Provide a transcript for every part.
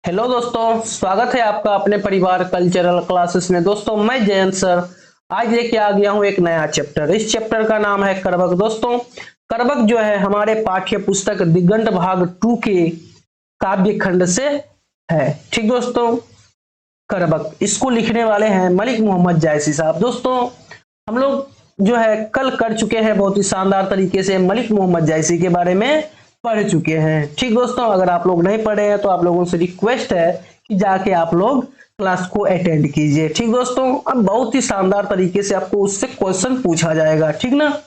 Hello दोस्तों, स्वागत है आपका अपने परिवार कल्चरल क्लासेस में। दोस्तों मैं जयंत सर आज लेके आ गया हूं एक नया चैप्टर। इस चैप्टर का नाम है करवक। दोस्तों करवक जो है हमारे पाठ्य पुस्तक दिगंत भाग 2 के काव्य खंड से है। ठीक दोस्तों, करवक इसको लिखने वाले हैं मलिक मोहम्मद जायसी साहब। दोस्तों हम लोग जो है कल कर चुके हैं बहुत ही शानदार तरीके से मलिक मोहम्मद जायसी के बारे में पढ़ चुके हैं। ठीक दोस्तों, अगर आप लोग नहीं पढ़े हैं तो आप लोगों से रिक्वेस्ट है कि जाके आप लोग क्लास को अटेंड कीजिए। ठीक दोस्तों, अब बहुत ही शानदार तरीके से आपको उससे क्वेश्चन पूछा जाएगा। ठीक ना,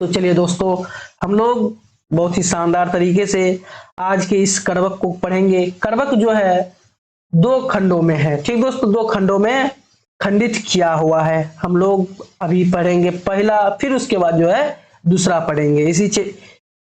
तो चलिए दोस्तों हम लोग बहुत ही शानदार तरीके से आज के इस करवक को पढ़ेंगे। करवक जो है दो खंडों में है। ठीक दोस्तों, दो खंडों में खंडित किया हुआ है। हम लोग अभी पढ़ेंगे पहला, फिर उसके बाद जो है दूसरा पढ़ेंगे।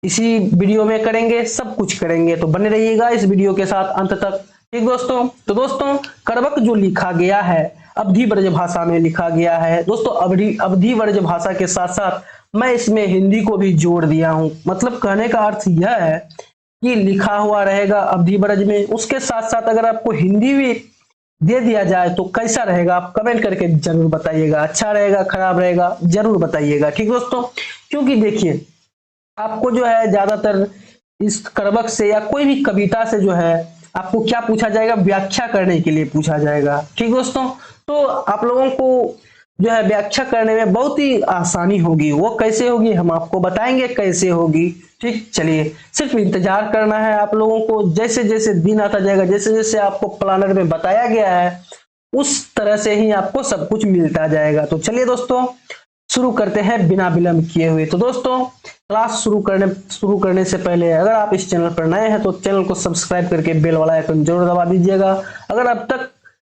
इसी वीडियो में करेंगे, सब कुछ करेंगे, तो बने रहिएगा इस वीडियो के साथ अंत तक। ठीक दोस्तों, तो दोस्तों करवक जो लिखा गया है अवधी ब्रज भाषा में लिखा गया है। दोस्तों अवधी ब्रज भाषा के साथ साथ मैं इसमें हिंदी को भी जोड़ दिया हूं। मतलब कहने का अर्थ यह है कि लिखा हुआ रहेगा अवधी ब्रज में, उसके साथ साथ अगर आपको हिंदी भी दे दिया जाए तो कैसा रहेगा, आप कमेंट करके जरूर बताइएगा। अच्छा रहेगा खराब रहेगा जरूर बताइएगा। ठीक दोस्तों, क्योंकि देखिए आपको जो है ज्यादातर इस करवक से या कोई भी कविता से जो है आपको क्या पूछा जाएगा, व्याख्या करने के लिए पूछा जाएगा। ठीक दोस्तों, तो आप लोगों को जो है व्याख्या करने में बहुत ही आसानी होगी। वो कैसे होगी हम आपको बताएंगे कैसे होगी। ठीक, चलिए सिर्फ इंतजार करना है आप लोगों को। जैसे जैसे दिन आता जाएगा, जैसे जैसे आपको प्लानर में बताया गया है उस तरह से ही आपको सब कुछ मिलता जाएगा। तो चलिए दोस्तों शुरू करते हैं बिना विलंब किए हुए। तो दोस्तों क्लास शुरू करने से पहले अगर आप इस चैनल पर नए हैं तो चैनल को सब्सक्राइब करके बेल वाला आइकन जरूर दबा दीजिएगा। अगर अब तक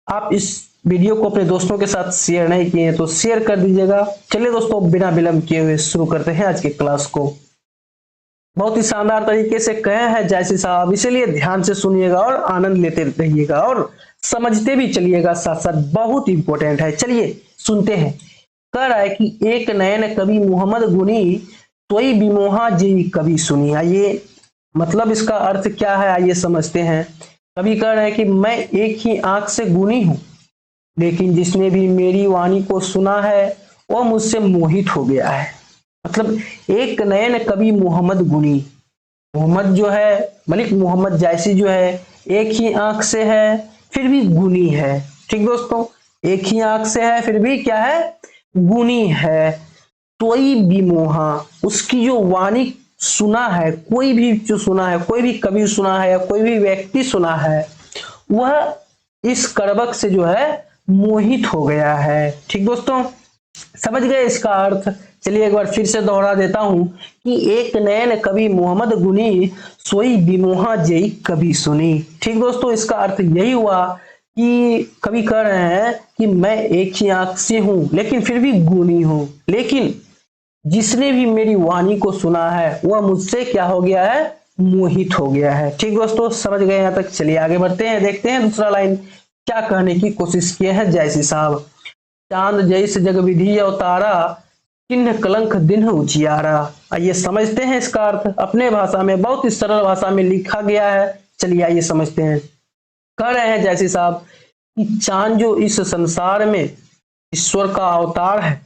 आप इस वीडियो को अपने दोस्तों के साथ शेयर नहीं किए हैं तो शेयर कर दीजिएगा। चलिए दोस्तों बिना विलंब किए हुए शुरू करते हैं आज की क्लास को। बहुत ही शानदार तरीके से कहे हैं जायसी साहब, इसीलिए ध्यान से सुनिएगा और आनंद लेते रहिएगा और समझते भी चलिएगा साथ साथ। बहुत इंपॉर्टेंट है, चलिए सुनते हैं। कह रहा है कि एक नयन कवि मोहम्मद गुनी तोई बिमोहा जी कभी सुनी। आइए मतलब इसका अर्थ क्या है आइए समझते हैं। कवि कह रहे हैं कि मैं एक ही आंख से गुनी हूं, लेकिन जिसने भी मेरी वाणी को सुना है वह मुझसे मोहित हो गया है। मतलब एक नयन कवि मोहम्मद गुनी, मोहम्मद जो है मलिक मोहम्मद जायसी जो है एक ही आंख से है फिर भी गुनी है। ठीक दोस्तों, एक ही आंख से है फिर भी क्या है, गुनी है। तोई बिमोहा, उसकी जो वाणी सुना है, कोई भी जो सुना है, कोई भी कवि सुना है या कोई भी व्यक्ति सुना है, वह इस करवक से जो है मोहित हो गया है। ठीक दोस्तों, समझ गए इसका अर्थ। चलिए एक बार फिर से दोहरा देता हूं कि एक नयन कवि मोहम्मद गुनी सोई बिमोहा जई कभी सुनी। ठीक दोस्तों, इसका अर्थ यही हुआ कि कवि कह रहे हैं कि मैं एक ही आंख से हूं लेकिन फिर भी गुणी हूं, लेकिन जिसने भी मेरी वाणी को सुना है वह मुझसे क्या हो गया है, मोहित हो गया है। ठीक दोस्तों, समझ गए यहां तक। चलिए आगे बढ़ते हैं, देखते हैं दूसरा लाइन क्या कहने की कोशिश किए हैं जायसी साहब। चांद जैसे जग विधि अवतारा, किन्ह कलंक दिन उजियारा। आइए समझते हैं इसका अर्थ अपने भाषा में, बहुत ही सरल भाषा में लिखा गया है। चलिए आइए समझते हैं। कह रहे हैं जैसी साहब कि चांद जो इस संसार में ईश्वर का अवतार है,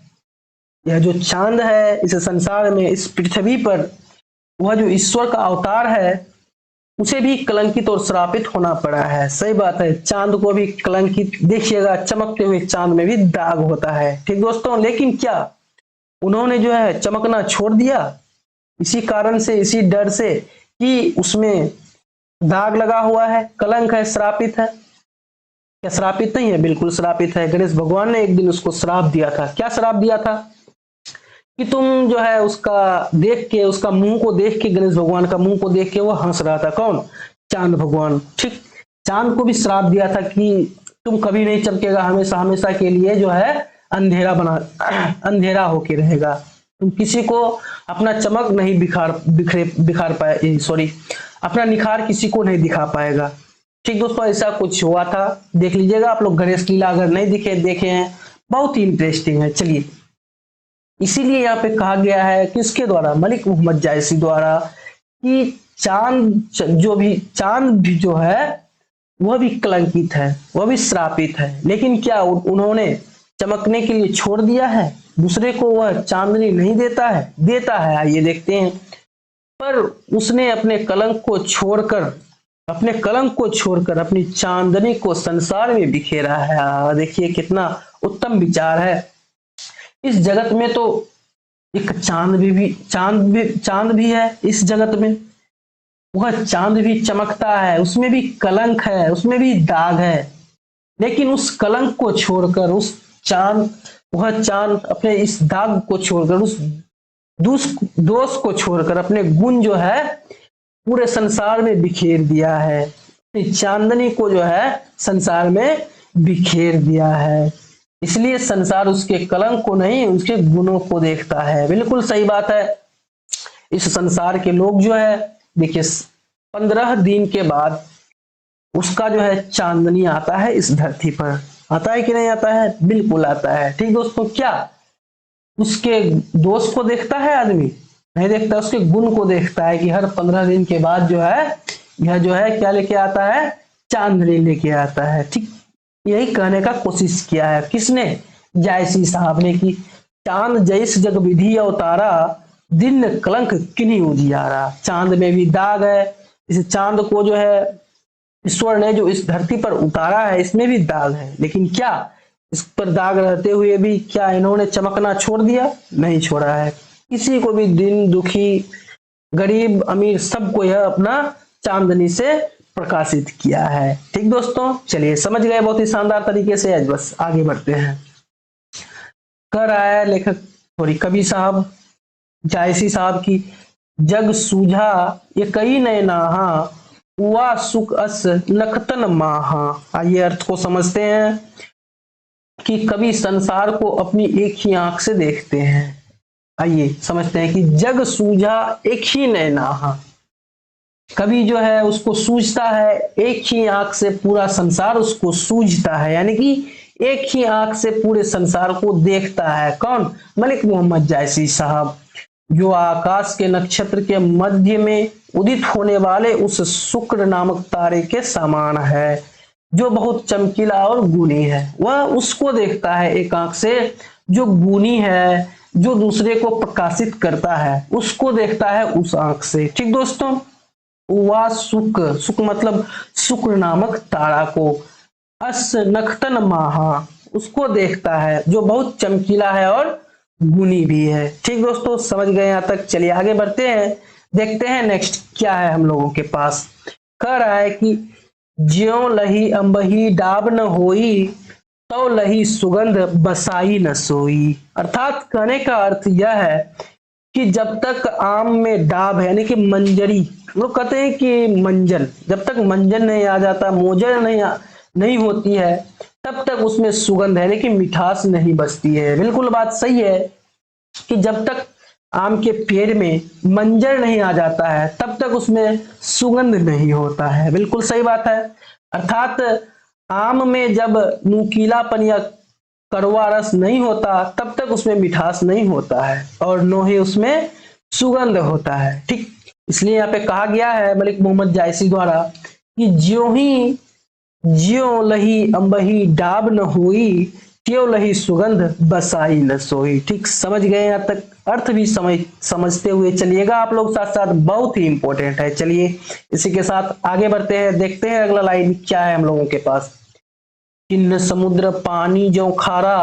यह जो चांद है इस संसार में इस पृथ्वी पर वह जो ईश्वर का अवतार है उसे भी कलंकित और श्रापित होना पड़ा है। सही बात है, चांद को भी कलंकित, देखिएगा चमकते हुए चांद में भी दाग होता है। ठीक दोस्तों, लेकिन क्या उन्होंने जो है चमकना छोड़ दिया इसी कारण से, इसी डर से कि उसमें दाग लगा हुआ है, कलंक है, श्रापित है? क्या श्रापित नहीं है? बिल्कुल श्रापित है। गणेश भगवान ने एक दिन उसको श्राप दिया था। क्या श्राप दिया था कि तुम जो है उसका देख के, उसका मुंह को देख के, गणेश भगवान का मुंह को देख के वो हंस रहा था। कौन? चांद भगवान। ठीक, चांद को भी श्राप दिया था कि तुम कभी नहीं चमकेगा, हमेशा हमेशा के लिए जो है अंधेरा होके रहेगा, तुम किसी को अपना चमक नहीं बिखार पाए, सॉरी अपना निखार किसी को नहीं दिखा पाएगा। ठीक दोस्तों, ऐसा कुछ हुआ था, देख लीजिएगा आप लोग गणेश लीला, अगर नहीं देखे हैं, बहुत ही इंटरेस्टिंग है। चलिए, इसीलिए यहाँ पे कहा गया है किसके द्वारा, मलिक मोहम्मद जायसी द्वारा, कि चांद भी जो है वह भी कलंकित है, वह भी श्रापित है। लेकिन क्या उन्होंने चमकने के लिए छोड़ दिया है? दूसरे को वह चांदनी नहीं देता है? देता है, आइए देखते हैं। पर उसने अपने कलंक को छोड़कर अपनी चांदनी को संसार में बिखेरा है। देखिए कितना उत्तम विचार है। इस जगत में तो एक चांद भी है। इस जगत में वह चांद भी चमकता है, उसमें भी कलंक है, उसमें भी दाग है। लेकिन उस कलंक को छोड़कर वह चांद अपने इस दाग को छोड़कर, उस दोष को छोड़कर अपने गुण जो है पूरे संसार में बिखेर दिया है। चांदनी को जो है संसार में बिखेर दिया है। इसलिए संसार उसके कलंक को नहीं, उसके गुणों को देखता है। बिल्कुल सही बात है। इस संसार के लोग जो है, देखिए 15 दिन के बाद उसका जो है चांदनी आता है इस धरती पर। आता है कि नहीं आता है? बिल्कुल आता है। ठीक दोस्तों, क्या उसके दोष को देखता है आदमी? नहीं देखता, उसके गुण को देखता है कि हर 15 दिन के बाद जो है यह जो है क्या लेके आता है? चांदनी लेके आता है। ठीक यही कहने का कोशिश किया है। किसने? जायसी साहब ने, कि चांद जैस जग विधि अवतारा, दिन कलंक किन्हीं उजियारा। चांद में भी दाग है। इस चांद को जो है ईश्वर ने जो इस धरती पर उतारा है, इसमें भी दाग है। लेकिन क्या इस पर दाग रहते हुए भी क्या इन्होंने चमकना छोड़ दिया? नहीं छोड़ा है। किसी को भी दिन दुखी, गरीब, अमीर, सबको यह अपना चांदनी से प्रकाशित किया है। ठीक दोस्तों, चलिए समझ गए बहुत ही शानदार तरीके से। आज बस आगे बढ़ते हैं। कह रहा है लेखक कवि साहब जायसी साहब की, जग सूझा ये कई नए नाहा, हुआ सुख अस नखतन माहा। आइए अर्थ को समझते हैं कि कवि संसार को अपनी एक ही आंख से देखते हैं। आइए समझते हैं कि जग सूझा एक ही नए नाहा। कवि जो है उसको सूझता है एक ही आंख से, पूरा संसार उसको सूझता है, यानी कि एक ही आंख से पूरे संसार को देखता है। कौन? मलिक मोहम्मद जायसी साहब, जो आकाश के नक्षत्र के मध्य में उदित होने वाले उस शुक्र नामक तारे के समान है, जो बहुत चमकीला और गुणी है। वह उसको देखता है एक आंख से, जो गुणी है, जो दूसरे को प्रकाशित करता है, उसको देखता है उस आंख से। ठीक दोस्तों, वह शुक्र मतलब शुक्र नामक तारा को, अस नखतन माहा उसको देखता है, जो बहुत चमकीला है और गुनी भी है। ठीक दोस्तों, समझ गए यहाँ तक? चलिए आगे बढ़ते हैं, देखते हैं नेक्स्ट क्या है हम लोगों के पास। कह रहा है कि ज्यों लही अंबही डाब न होई, तो लही सुगंध बसाई न सोई। अर्थात कहने का अर्थ यह है कि जब तक आम में डाब है, यानी कि मंजरी, लोग कहते हैं कि मंजन, जब तक मंजन नहीं आ जाता, मोजर नहीं होती है, तब तक उसमें सुगंध है, लेकिन मिठास नहीं बचती है। बिल्कुल बात सही है कि जब तक आम के पेड़ में मंजर नहीं आ जाता है, तब तक उसमें सुगंध नहीं होता है। बिल्कुल सही बात है। अर्थात आम में जब नुकीलापन या कड़वा रस नहीं होता, तब तक उसमें मिठास नहीं होता है, और न ही उसमें सुगंध होता है। ठीक, इसलिए यहाँ पे कहा गया है मलिक मोहम्मद जायसी द्वारा कि ज्यों लही अंबही डाब न हुई, त्यों लही सुगंध बसाई न सोई। ठीक, समझ गए यहाँ तक? अर्थ भी समझते हुए चलिएगा आप लोग साथ साथ, बहुत ही इंपॉर्टेंट है। चलिए इसी के साथ आगे बढ़ते हैं, देखते हैं अगला लाइन क्या है हम लोगों के पास। किन्न समुद्र पानी जो खारा,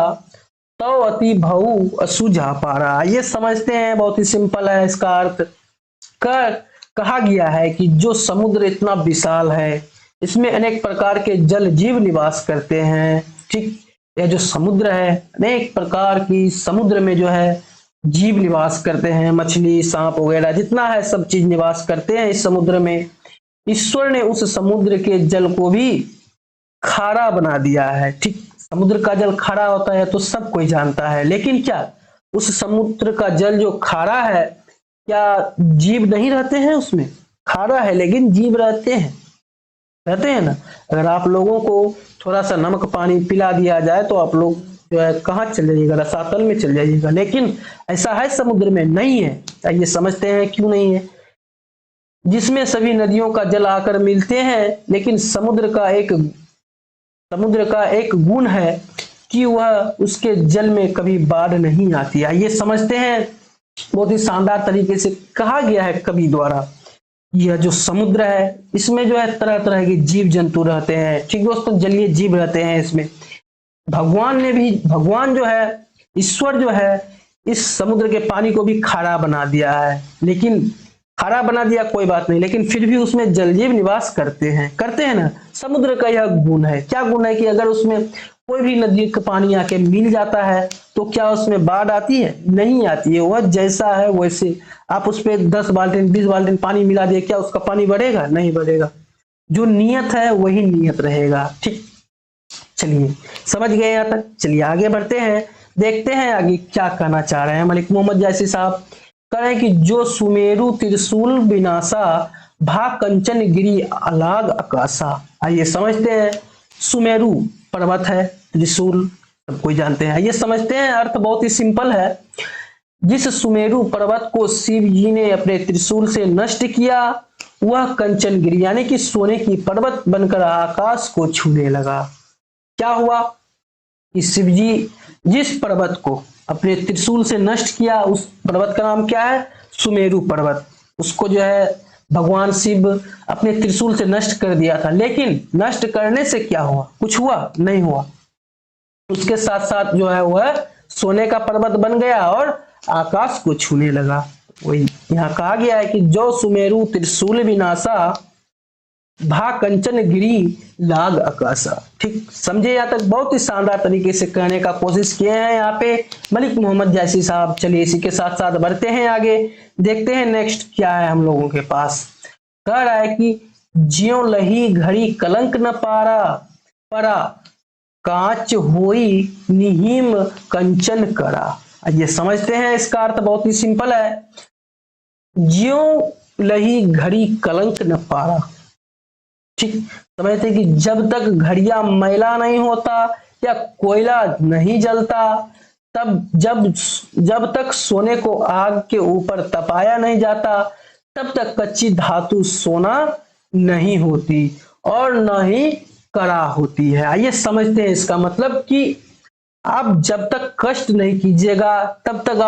तो अति भऊ असुझा पारा। ये समझते हैं, बहुत ही सिंपल है इसका अर्थ। कहा गया है कि जो समुद्र इतना विशाल है, इसमें अनेक प्रकार के जल जीव निवास करते हैं। ठीक, यह जो समुद्र है, अनेक प्रकार की समुद्र में जो है जीव निवास करते हैं, मछली, सांप वगैरह जितना है सब चीज निवास करते हैं इस समुद्र में। ईश्वर ने उस समुद्र के जल को भी खारा बना दिया है। ठीक, समुद्र का जल खारा होता है तो सब कोई जानता है, लेकिन क्या उस समुद्र का जल जो खारा है, क्या जीव नहीं रहते हैं उसमें? खारा है लेकिन जीव रहते हैं ना। अगर आप लोगों को थोड़ा सा नमक पानी पिला दिया जाए तो आप लोग जो है कहाँ चल जाइएगा? रसातल में चल जाइएगा। लेकिन ऐसा है समुद्र में? नहीं है। आइए समझते हैं क्यों नहीं है। जिसमें सभी नदियों का जल आकर मिलते हैं, लेकिन समुद्र का एक गुण है कि वह उसके जल में कभी बाढ़ नहीं आती। आइए समझते हैं, बहुत ही शानदार तरीके से कहा गया है कवि द्वारा। यह जो समुद्र है इसमें जो है तरह तरह के जीव जंतु रहते हैं। ठीक दोस्तों, जलीय जीव रहते हैं इसमें। भगवान जो है, ईश्वर जो है, इस समुद्र के पानी को भी खारा बना दिया है। लेकिन खारा बना दिया कोई बात नहीं, लेकिन फिर भी उसमें जलजीव निवास करते हैं ना। समुद्र का यह गुण है। क्या गुण है कि अगर उसमें कोई भी नदी का पानी आके मिल जाता है तो क्या उसमें बाढ़ आती है? नहीं आती है। वह जैसा है वैसे, आप उस पर 10 बाल्टीन 20 बाल्टीन पानी मिला दिए, क्या उसका पानी बढ़ेगा? नहीं बढ़ेगा। जो नियत है वही नियत रहेगा। ठीक, चलिए समझ गए यहाँ तक। चलिए आगे बढ़ते हैं, देखते हैं आगे क्या कहना चाह रहे हैं मलिक मोहम्मद जायसी साहब। कह रहे हैं कि जो सुमेरु त्रिशूल विनाशा, भा कंचन गिरी अलाग आकाशा। आइए समझते हैं। सुमेरु पर्वत है, त्रिशूल सब कोई जानते हैं। ये समझते हैं, अर्थ बहुत ही सिंपल है। जिस सुमेरु पर्वत को शिव जी ने अपने त्रिशूल से नष्ट किया, वह कंचन गिरी यानी कि सोने की पर्वत बनकर आकाश को छूने लगा। क्या हुआ कि शिव जी जिस पर्वत को अपने त्रिशूल से नष्ट किया, उस पर्वत का नाम क्या है? सुमेरु पर्वत। उसको जो है भगवान शिव अपने त्रिशूल से नष्ट कर दिया था। लेकिन नष्ट करने से क्या हुआ? कुछ हुआ? नहीं हुआ। उसके साथ साथ जो है वह सोने का पर्वत बन गया और आकाश को छूने लगा। वही यहाँ कहा गया है कि जो सुमेरु त्रिशूल विनाशा, भा कंचन गिरी लाग आकाशा। ठीक समझे? यहाँ तक बहुत ही शानदार तरीके से कहने का कोशिश किए हैं यहाँ पे मलिक मोहम्मद जायसी साहब। चलिए इसी के साथ साथ बढ़ते हैं आगे, देखते हैं नेक्स्ट क्या है हम लोगों के पास। कह रहा है कि ज्यों लही घड़ी कलंक न परा, कांच होई निहिम कंचन करा। ये समझते हैं, इसका अर्थ बहुत ही सिंपल है। ज्यों लही घड़ी कलंक न पारा। ठीक समझते कि जब तक घड़िया मैला नहीं होता या कोयला नहीं जलता, तब जब तक सोने को आग के ऊपर तपाया नहीं जाता, तब तक कच्ची धातु सोना नहीं होती और न ही कड़ा होती है। आइए समझते हैं इसका मतलब कि आप जब तक कष्ट नहीं कीजिएगा तब तक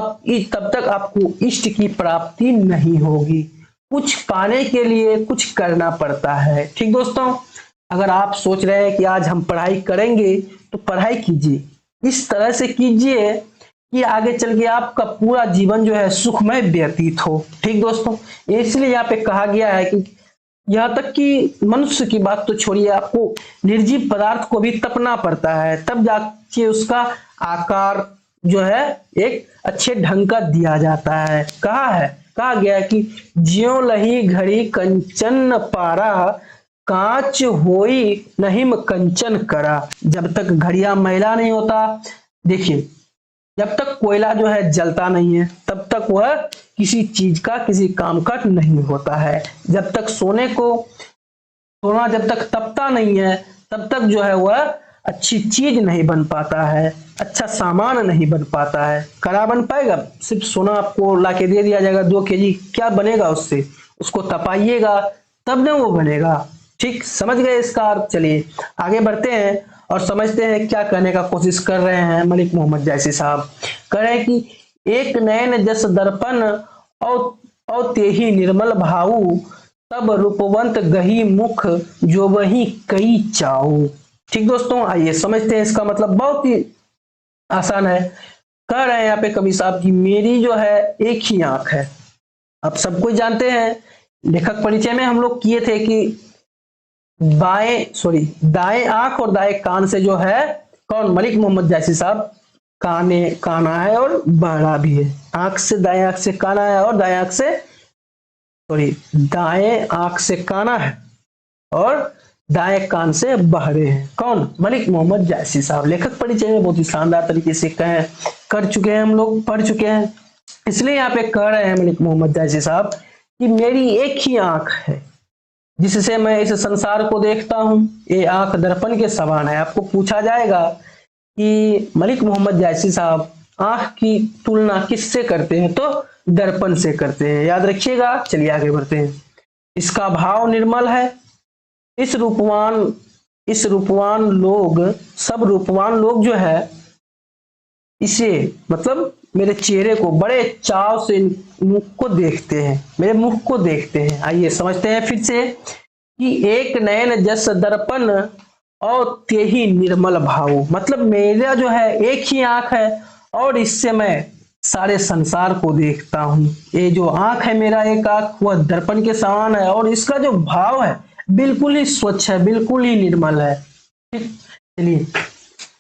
आपको इष्ट की प्राप्ति नहीं होगी। कुछ पाने के लिए कुछ करना पड़ता है। ठीक दोस्तों, अगर आप सोच रहे हैं कि आज हम पढ़ाई करेंगे तो पढ़ाई कीजिए, इस तरह से कीजिए कि आगे चल के आपका पूरा जीवन जो है सुखमय व्यतीत हो। ठीक दोस्तों, इसलिए यहाँ पे कहा गया है कि यहाँ तक कि मनुष्य की बात तो छोड़िए, आपको निर्जीव पदार्थ को भी तपना पड़ता है, तब जाके उसका आकार जो है एक अच्छे ढंग का दिया जाता है। कहा गया है कि ज्यों लही घड़ी कंचन पारा, कांच होई नहिम कंचन करा। जब तक घड़िया मैला नहीं होता, देखिए जब तक कोयला जो है जलता नहीं है तब तक वह किसी चीज का किसी काम का नहीं होता है। जब तक सोना जब तक तपता नहीं है तब तक जो है वह अच्छी चीज नहीं बन पाता है, अच्छा सामान नहीं बन पाता है। कड़ा बन पाएगा? सिर्फ सोना आपको लाके दे दिया जाएगा 2 केजी, क्या बनेगा उससे? उसको तपाइएगा तब ना वो बनेगा। ठीक समझ गए इसका अर्थ? चलिए आगे बढ़ते हैं और समझते हैं क्या कहने का कोशिश कर रहे हैं मलिक मोहम्मद जायसी साहब। कह रहे हैं कि एक नयन जस दर्पण और तेही निर्मल भाऊ, तब रूपवंत गही मुख जो वही कई चाऊ। ठीक दोस्तों, आइए समझते हैं इसका मतलब। बहुत ही आसान है। कह रहे हैं यहाँ पे कवि साहब की मेरी जो है एक ही आंख है। आप सब कोई जानते हैं, लेखक परिचय में हम लोग किए थे कि दाएं आंख और दाएं कान से जो है कौन? मलिक मोहम्मद जायसी साहब काना है और बहरा भी है। दाएं आंख से काना है और दाएं आंख से काना है और दाएं कान से बहरे हैं। कौन? मलिक मोहम्मद जायसी साहब। लेखक परिचय में बहुत ही शानदार तरीके से कर चुके हैं, हम लोग पढ़ चुके हैं। इसलिए यहाँ पे कह रहे हैं मलिक मोहम्मद जायसी साहब कि मेरी एक ही आंख है जिससे मैं इस संसार को देखता हूं। ये आंख दर्पण के समान है। आपको पूछा जाएगा कि मलिक मोहम्मद जायसी साहब आंख की तुलना किससे करते हैं? तो दर्पण से करते हैं। याद रखिएगा। चलिए आगे बढ़ते हैं। इसका भाव निर्मल है। इस रूपवान लोग, सब रूपवान लोग जो है इसे मतलब मेरे चेहरे को बड़े चाव से मुख को देखते हैं, मेरे मुख को देखते हैं। आइए समझते हैं फिर से कि एक नयन जस दर्पण और तेहि निर्मल भाव, मतलब मेरा जो है एक ही आंख है और इससे मैं सारे संसार को देखता हूँ। ये जो आंख है, मेरा एक आंख, वह दर्पण के समान है और इसका जो भाव है बिल्कुल ही स्वच्छ है, बिल्कुल ही निर्मल है। ठीक, चलिए,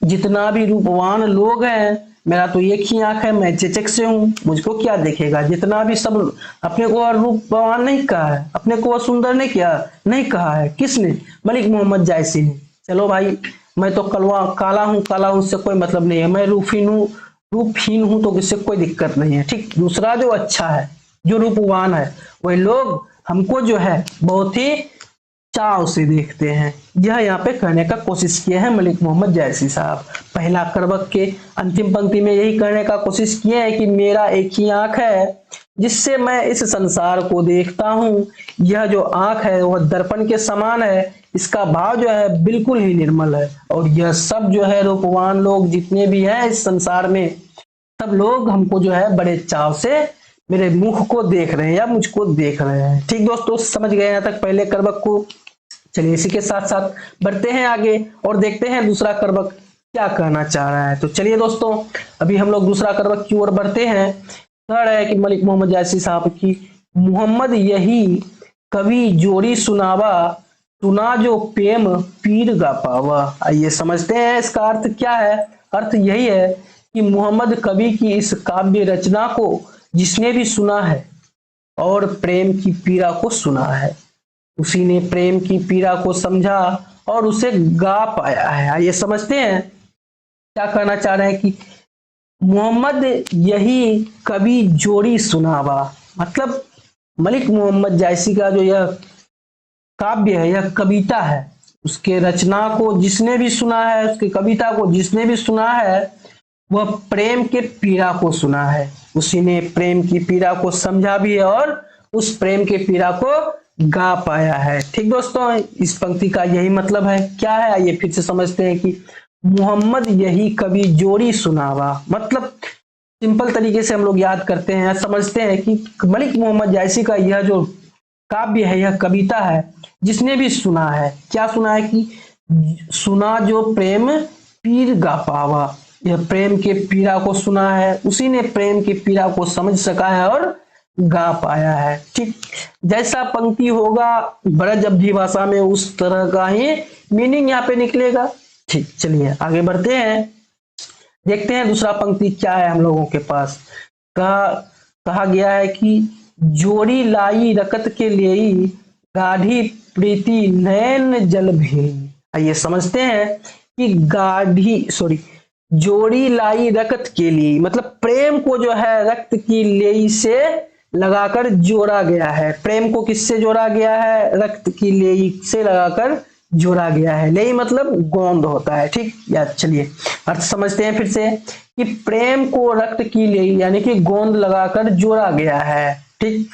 जितना भी रूपवान लोग हैं, मेरा तो एक ही आंख है, मैं चेचक से हूँ, मुझको क्या देखेगा। जितना भी सब अपने को रूपवान नहीं कहा है, अपने को सुंदर नहीं किया, नहीं कहा है, किसने? मलिक मोहम्मद जायसी ने। चलो भाई, मैं तो काला हूँ, उससे कोई मतलब नहीं है। मैं रूपहीन हूं तो इससे कोई दिक्कत नहीं है। ठीक, दूसरा जो अच्छा है, जो रूपवान है, वही लोग हमको जो है बहुत ही चाव से देखते हैं। यह यहाँ पे कहने का कोशिश किए हैं मलिक मोहम्मद जायसी साहब। पहला करबक के अंतिम पंक्ति में यही कहने का कोशिश किए हैं कि मेरा एक ही आंख है जिससे मैं इस संसार को देखता हूँ। यह जो आंख है वह दर्पण के समान है, इसका भाव जो है बिल्कुल ही निर्मल है। और यह सब जो है रूपवान लोग जितने भी हैं इस संसार में, सब लोग हमको जो है बड़े चाव से मेरे मुख को देख रहे हैं या मुझको देख रहे हैं। ठीक दोस्तों, समझ गए यहाँ तक पहले करबक को। चलिए इसी के साथ साथ बढ़ते हैं आगे और देखते हैं दूसरा करबक क्या कहना चाह रहा है। तो चलिए दोस्तों, अभी हम लोग दूसरा करबक की ओर बढ़ते हैं। कह रहा है कि मलिक मोहम्मद जायसी साहब की, मोहम्मद यही कवि जोड़ी सुनावा, सुना जो प्रेम पीर गा पावा। आइए समझते हैं इसका अर्थ क्या है। अर्थ यही है कि मोहम्मद कवि की इस काव्य रचना को जिसने भी सुना है और प्रेम की पीड़ा को सुना है, उसी ने प्रेम की पीड़ा को समझा और उसे गा पाया है। आइए समझते हैं क्या कहना चाह रहे हैं कि मोहम्मद यही कवि जोड़ी सुनावा, मतलब मलिक मोहम्मद जायसी का जो यह काव्य है, यह कविता है, उसके रचना को जिसने भी सुना है, उसकी कविता को जिसने भी सुना है, वह प्रेम के पीड़ा को सुना है। उसी ने प्रेम की पीड़ा को समझा भी है और उस प्रेम के पीड़ा को गा पाया है। ठीक दोस्तों, इस पंक्ति का यही मतलब है। क्या है, आइए फिर से समझते हैं कि मोहम्मद यही कवि जोड़ी सुनावा, मतलब सिंपल तरीके से हम लोग याद करते हैं, समझते हैं कि मलिक मोहम्मद जायसी का यह जो काव्य है, यह कविता है, जिसने भी सुना है, क्या सुना है कि सुना जो प्रेम पीर गा पावा, यह प्रेम के पीड़ा को सुना है, उसी ने प्रेम की पीड़ा को समझ सका है और गा पाया है। ठीक, जैसा पंक्ति होगा ब्रज अवधी भाषा में उस तरह का ही मीनिंग यहाँ पे निकलेगा। ठीक, चलिए आगे बढ़ते हैं, देखते हैं दूसरा पंक्ति क्या है हम लोगों के पास। कहा गया है कि जोड़ी लाई रकत के लिए गाढ़ी प्रीति नैन जल भेई। आइए समझते हैं कि जोड़ी लाई रकत के लिए, मतलब प्रेम को जो है रक्त की लेई से लगाकर जोड़ा गया है। प्रेम को किससे जोड़ा गया है? रक्त की लेई से लगाकर जोड़ा गया है। लेई मतलब गोंद होता है। ठीक, या चलिए अर्थ समझते हैं फिर से कि प्रेम को रक्त की लेई यानी कि गोंद लगाकर जोड़ा गया है। ठीक,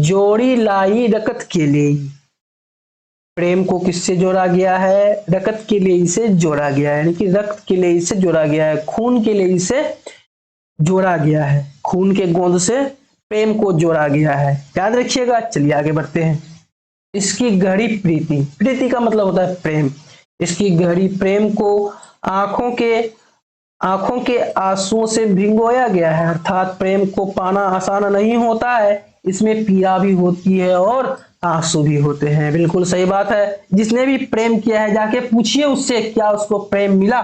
जोड़ी लाई रकत के लिए, प्रेम को किससे जोड़ा गया है? रकत के लिए से जोड़ा गया है, यानी कि रक्त के लिए से जोड़ा गया है, खून के लिए से जोड़ा गया है, खून के गोंद से प्रेम को जोड़ा गया है। याद रखिएगा। चलिए आगे बढ़ते हैं। इसकी गहरी प्रीति, प्रीति का मतलब होता है प्रेम। इसकी गहरी प्रेम को आंखों के आंसुओं से भिगोया गया है, अर्थात प्रेम को पाना आसान नहीं होता है, इसमें पीड़ा भी होती है और आंसू भी होते हैं। बिल्कुल सही बात है। जिसने भी प्रेम किया है जाके पूछिए उससे, क्या उसको प्रेम मिला?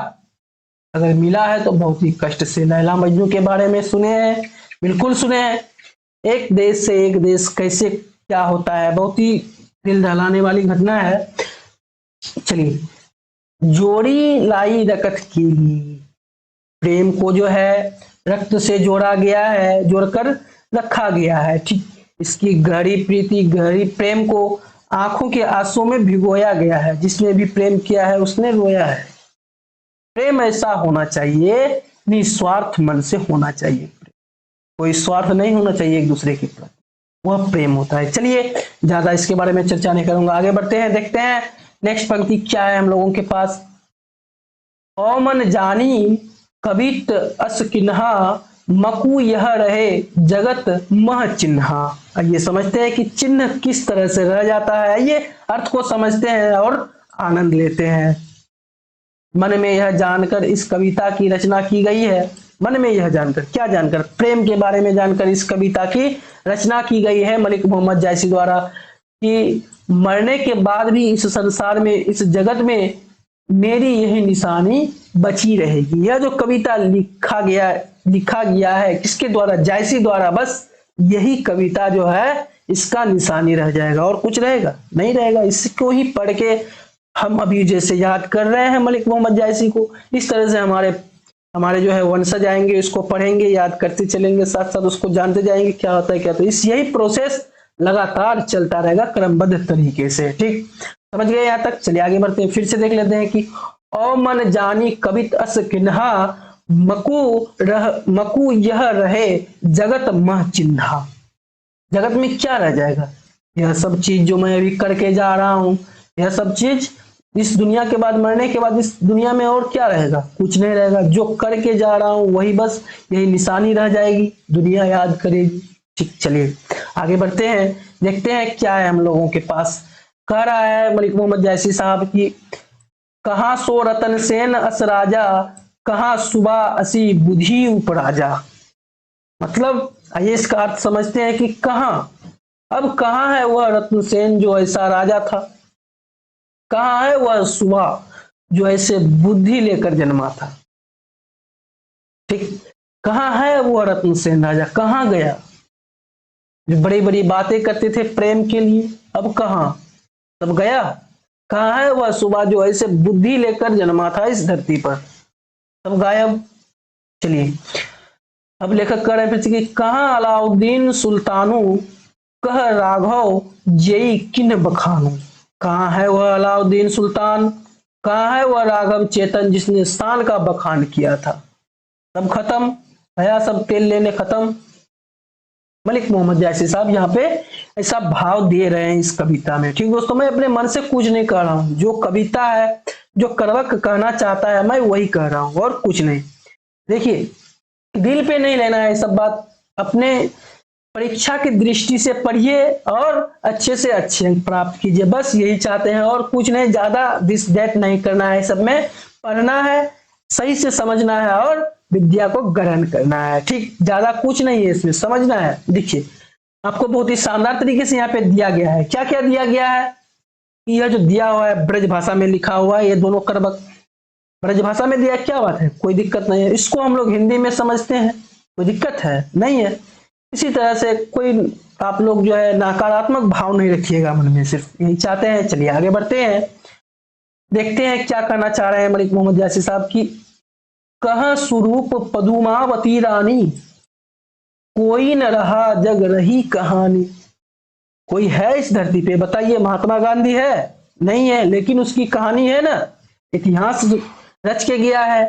अगर मिला है तो बहुत ही कष्ट से। लैला मजनू के बारे में सुने हैं? बिल्कुल सुने हैं। एक देश से एक देश कैसे क्या होता है, बहुत ही दिल दहलाने वाली घटना है। चलिए, जोड़ी लाई रकत की, प्रेम को जो है रक्त से जोड़ा गया है, जोड़कर रखा गया है। ठीक, इसकी गहरी प्रीति, गहरी प्रेम को आंखों के आंसू में भिगोया गया है। जिसने भी प्रेम किया है उसने रोया है। प्रेम ऐसा होना चाहिए, निस्वार्थ मन से होना चाहिए। कोई स्वार्थ नहीं होना चाहिए एक दूसरे के प्रति। वह प्रेम होता है। चलिए ज्यादा इसके बारे में चर्चा नहीं करूंगा, आगे बढ़ते हैं, देखते हैं नेक्स्ट पंक्ति क्या है हम लोगों के पास। ओ मन जानी कवित अस किन्हा, मकु यह रहे जगत मह चिन्हा। ये समझते हैं कि चिन्ह किस तरह से रह जाता है, ये अर्थ को समझते हैं और आनंद लेते हैं। मन में यह जानकर इस कविता की रचना की गई है। मन में यह जानकर, क्या जानकर? प्रेम के बारे में जानकर इस कविता की रचना की गई है मलिक मोहम्मद जायसी द्वारा, कि मरने के बाद भी इस संसार में, इस जगत में मेरी यही निशानी बची रहेगी। यह जो कविता लिखा गया है किसके द्वारा? जायसी द्वारा। बस यही कविता जो है इसका निशानी रह जाएगा, और कुछ रहेगा नहीं रहेगा। इसको ही पढ़ के हम अभी जैसे याद कर रहे हैं मलिक मोहम्मद जायसी को, इस तरह से हमारे जो है वंशज आएंगे, इसको पढ़ेंगे, याद करते चलेंगे, साथ साथ उसको जानते जाएंगे क्या होता है क्या। तो इस यही प्रोसेस लगातार चलता रहेगा क्रमबद्ध तरीके से। ठीक, समझ गए यहाँ तक? चलिए आगे बढ़ते हैं, फिर से देख लेते हैं कि ओ मन जानी कवित अस किन्हा, मकु यह रहे जगत मह चिन्हा। जगत में क्या रह जाएगा? यह सब चीज जो मैं अभी करके जा रहा हूं, यह सब चीज इस दुनिया के बाद, मरने के बाद इस दुनिया में और क्या रहेगा? कुछ नहीं रहेगा। जो करके जा रहा हूं वही बस यही निशानी रह जाएगी, दुनिया याद करेगी। ठीक, चलिए आगे बढ़ते हैं, देखते हैं क्या है हम लोगों के पास। कह रहा है मलिक मोहम्मद जायसी साहब की, कहां सो रतन सेन अस राजा, कहां सुबह असी बुद्धि उपराजा। मतलब आइए इसका अर्थ समझते हैं कि कहां, अब कहां है वह रत्न सेन जो ऐसा राजा था, कहां है वह सुबह जो ऐसे बुद्धि लेकर जन्मा था। ठीक, कहां है वह रत्न सेन राजा, कहां गया? जो बड़ी बड़ी बातें करते थे प्रेम के लिए, अब कहां, सब गया। कहां है वह सुबह जो ऐसे बुद्धि लेकर जन्मा था इस धरती पर, सब गायब। चलिए अब लेखक कह रहे हैं फिर कि कहां अलाउद्दीन सुल्तानू, कह राघव जई किन बखानू। कहां है वह अलाउद्दीन सुल्तान, कहां है वह राघव चेतन जिसने शान का बखान किया था। सब खत्म गया, सब तेल लेने खत्म। मलिक मोहम्मद जायसी साहब यहाँ पे ऐसा भाव दे रहे हैं इस कविता में। ठीक दोस्तों, मैं अपने मन से कुछ नहीं कह रहा हूं, जो कविता है, जो करवक कहना चाहता है मैं वही कह रहा हूं और कुछ नहीं। देखिए दिल पे नहीं लेना है सब बात, अपने परीक्षा की दृष्टि से पढ़िए और अच्छे से अच्छे अंक प्राप्त कीजिए, बस यही चाहते हैं और कुछ नहीं। ज्यादा दिस दैट नहीं करना है, सब में पढ़ना है, सही से समझना है और विद्या को ग्रहण करना है। ठीक, ज्यादा कुछ नहीं है इसमें, समझना है। देखिए आपको बहुत ही शानदार तरीके से यहाँ पे दिया गया है। क्या क्या दिया गया है? यह जो दिया हुआ है ब्रज भाषा में लिखा हुआ है, ये दोनों करवक ब्रज भाषा में दिया, क्या बात है, कोई दिक्कत नहीं है। इसको हम लोग हिंदी में समझते हैं, कोई दिक्कत है नहीं है। इसी तरह से कोई आप लोग जो है नकारात्मक भाव नहीं रखिएगा मन में, सिर्फ यही चाहते हैं। चलिए आगे बढ़ते हैं, देखते हैं क्या करना चाह रहे हैं मलिक मोहम्मद जायसी साहब की। कह स्वरूप पदुमावती रानी, कोई न रहा जग रही कहानी। कोई है इस धरती पे? बताइए, महात्मा गांधी है? नहीं है, लेकिन उसकी कहानी है ना, इतिहास रच के गया है।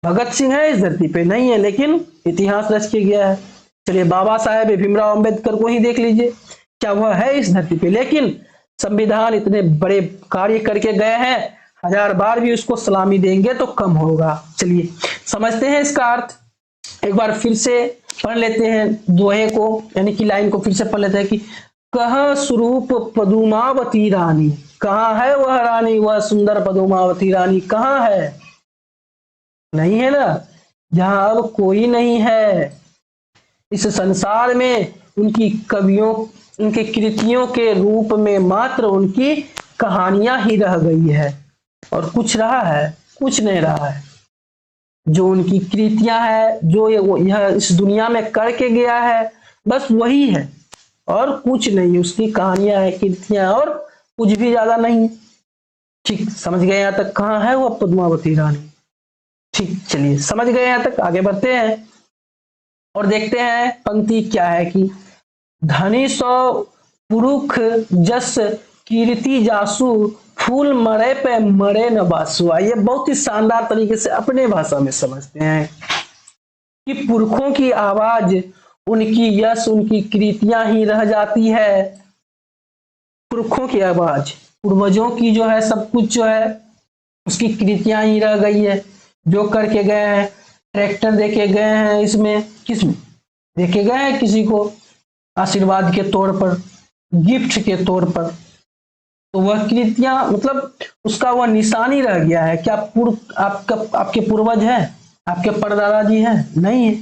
भगत सिंह है इस धरती पे? नहीं है, लेकिन इतिहास रच के गया है। चलिए बाबा साहेब भीमराव अंबेडकर को ही देख लीजिए, क्या वह है इस धरती पे? लेकिन संविधान इतने बड़े कार्य करके गए हैं, 1000 बार भी उसको सलामी देंगे तो कम होगा। चलिए समझते हैं इसका अर्थ, एक बार फिर से पढ़ लेते हैं दोहे को, यानी कि लाइन को फिर से पढ़ लेते हैं कि कह स्वरूप पदुमावती रानी, कहां है वह रानी, वह सुंदर पदुमावती रानी कहां है? नहीं है ना, जहां अब कोई नहीं है इस संसार में। उनकी कवियों, उनकी कृतियों के रूप में मात्र उनकी कहानियां ही रह गई है, और कुछ रहा है? कुछ नहीं रहा है। जो उनकी कृतियां है, जो यह इस दुनिया में करके गया है, बस वही है और कुछ नहीं। उसकी कहानियां है, कृतियां, और कुछ भी ज्यादा नहीं। ठीक, समझ गए यहाँ तक? कहाँ है वो पद्मावती रानी? ठीक, चलिए समझ गए यहाँ तक, आगे बढ़ते हैं और देखते हैं पंक्ति क्या है कि धनी सौ पुरुष जस कीर्ति जासु, फूल मरे पे मरे न बासु। ये बहुत ही शानदार तरीके से अपने भाषा में समझते हैं कि पुरखों की आवाज उनकी यश उनकी कृतियां ही रह जाती है। पुरखों की आवाज, पूर्वजों की जो है सब कुछ जो है उसकी कृतियां ही रह गई है। जो करके गए हैं, ट्रैक्टर देके गए हैं, इसमें किसमें देके गए हैं, किसी को आशीर्वाद के तौर पर, गिफ्ट के तौर पर। तो वह कृतियां मतलब उसका वह निशानी रह गया है। क्या आपके पूर्वज हैं, आपके परदादा जी हैं? नहीं है।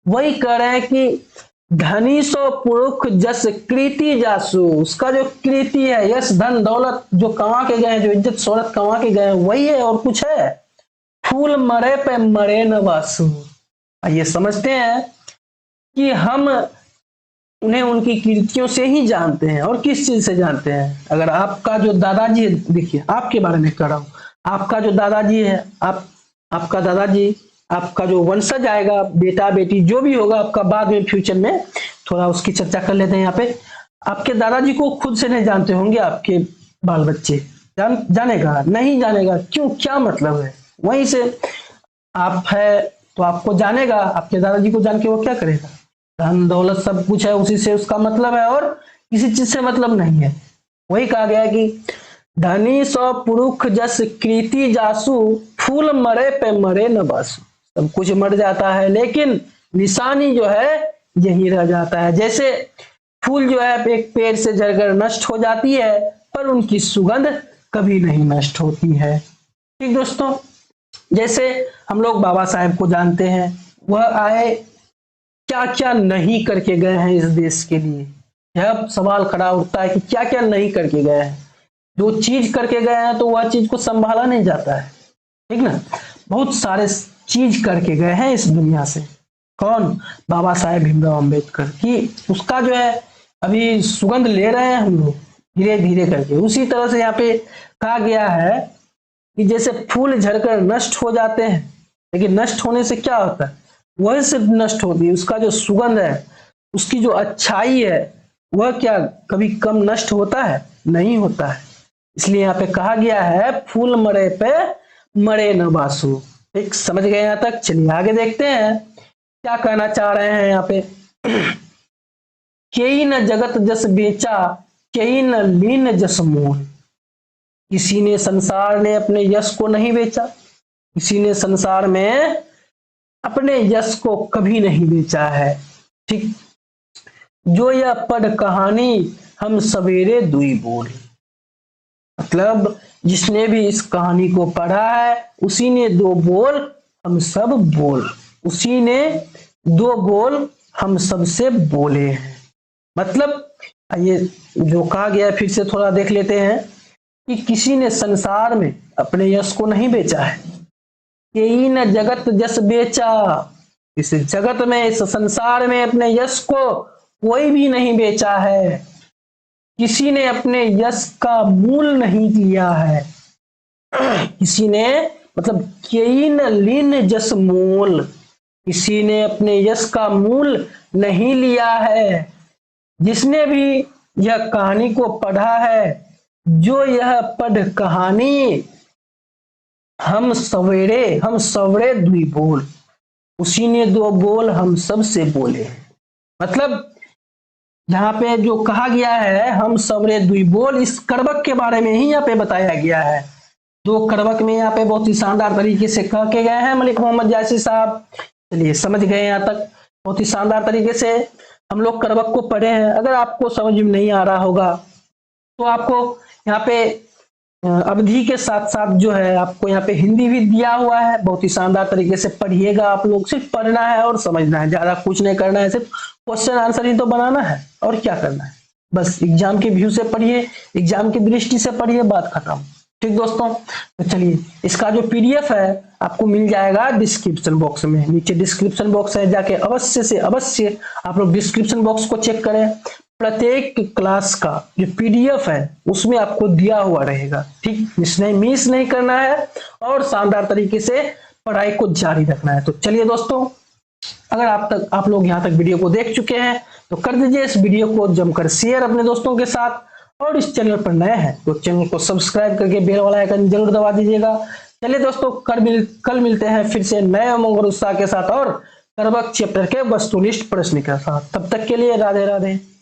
वही कह रहे हैं कि धनी सो पुरुष जस कृति जासु, उसका जो कृति है, यश धन दौलत जो कमा के गए हैं, जो इज्जत शोहरत कमा के गए हैं, वही है और कुछ है? फूल मरे पे मरे न वासु। आइए समझते हैं कि हम उन्हें उनकी कृतियों से ही जानते हैं। और किस चीज से जानते हैं? अगर आपका जो दादाजी है, देखिए आपके बारे में कह रहा हूं, आपका जो दादाजी है, आपका दादाजी, आपका जो वंशज आएगा, बेटा बेटी जो भी होगा आपका, बाद में फ्यूचर में थोड़ा उसकी चर्चा कर लेते हैं। यहाँ पे आपके दादाजी को खुद से नहीं जानते होंगे आपके बाल बच्चे, जानेगा नहीं जानेगा? क्यों, क्या मतलब है? वहीं से आप है तो आपको जानेगा, आपके दादाजी को जान के वो क्या करेगा? धन दौलत सब कुछ है, उसी से उसका मतलब है और किसी चीज से मतलब नहीं है। वही कहा गया है कि धनी सौ पुरुष जस कृति जासु, फूल मरे पे मरे न बासु। सब कुछ मर जाता है लेकिन निशानी जो है यही रह जाता है। जैसे फूल जो है एक पेड़ से झड़कर नष्ट हो जाती है, पर उनकी सुगंध कभी नहीं नष्ट होती है। ठीक दोस्तों, जैसे हम लोग बाबा साहेब को जानते हैं, वह आए, क्या क्या नहीं करके गए हैं इस देश के लिए। यह सवाल खड़ा उठता है कि क्या क्या नहीं करके गए हैं। जो चीज करके गए हैं तो वह चीज को संभाला नहीं जाता है, ठीक ना? बहुत सारे चीज करके गए हैं इस दुनिया से। कौन? बाबा साहेब भीमराव अंबेडकर की, उसका जो है अभी सुगंध ले रहे हैं हम लोग धीरे धीरे करके। उसी तरह से यहाँ पे कहा गया है कि जैसे फूल झड़कर नष्ट हो जाते हैं, लेकिन नष्ट होने से क्या होता है? वही से नष्ट होती है, उसका जो सुगंध है, उसकी जो अच्छाई है, वह क्या कभी कम नष्ट होता है? नहीं होता है। इसलिए यहाँ पे कहा गया है फूल मरे पे मरे न बासु। ठीक, समझ गए यहाँ तक? चलिए आगे देखते हैं क्या कहना चाह रहे हैं यहाँ पे। केई न जगत जस बेचा, केई न लीन जस मोल। किसी ने संसार ने अपने यश को नहीं बेचा, किसी ने संसार में अपने यश को कभी नहीं बेचा है। ठीक, जो यह पढ़ कहानी हम सवेरे दुई बोल। मतलब जिसने भी इस कहानी को पढ़ा है उसी ने दो बोल हम सब बोल, उसी ने दो बोल हम सबसे बोले हैं। मतलब ये जो कहा गया फिर से थोड़ा देख लेते हैं कि किसी ने संसार में अपने यश को नहीं बेचा है। केई न जगत जस बेचा, इस जगत में, इस संसार में अपने यश को कोई भी नहीं बेचा है। किसी ने अपने यश का मूल नहीं लिया है। किसी ने मतलब केई न लीन जस मोल, किसी ने अपने यश का मूल नहीं लिया है। जिसने भी यह कहानी को पढ़ा है, जो यह पढ़ कहानी हम सवरे दुई बोल, उसी ने दो बोल हम सब से बोले। मतलब यहाँ पे जो कहा गया है हम सवरे दुई बोल, इस करबक के बारे में ही यहाँ पे बताया गया है। दो करबक में यहाँ पे बहुत ही शानदार तरीके से कह के गए हैं मलिक मोहम्मद जायसी साहब। चलिए समझ गए यहाँ तक? बहुत ही शानदार तरीके से हम लोग करबक को पढ़े हैं। अगर आपको समझ में नहीं आ रहा होगा तो आपको यहाँ पे अवधि के साथ साथ जो है आपको यहाँ पे हिंदी भी दिया हुआ है। बहुत ही शानदार तरीके से पढ़िएगा आप लोग। सिर्फ पढ़ना है और समझना है, ज्यादा कुछ नहीं करना है। सिर्फ क्वेश्चन आंसर ही तो बनाना है और क्या करना है। बस एग्जाम के व्यू से पढ़िए, एग्जाम की दृष्टि से पढ़िए, बात खत्म। ठीक दोस्तों, तो चलिए इसका जो पीडीएफ है आपको मिल जाएगा डिस्क्रिप्शन बॉक्स में। नीचे डिस्क्रिप्शन बॉक्स है, जाके अवश्य से अवश्य आप लोग डिस्क्रिप्शन बॉक्स को चेक करें। प्रत्येक क्लास का जो पीडीएफ है उसमें आपको दिया हुआ रहेगा। ठीक, मिस नहीं करना है और शानदार तरीके से पढ़ाई को जारी रखना है। तो चलिए दोस्तों, अगर आप लोग यहाँ तक वीडियो को देख चुके हैं तो कर दीजिए इस वीडियो को जमकर शेयर अपने दोस्तों के साथ, और इस चैनल पर नए हैं तो चैनल को सब्सक्राइब करके बेल वाला आइकन जरूर दबा दीजिएगा। चलिए दोस्तों, कल मिलते हैं फिर से नए उमंग और उत्साह के साथ और करवक चैप्टर के वस्तुनिष्ठ प्रश्न के साथ। तब तक के लिए राधे राधे।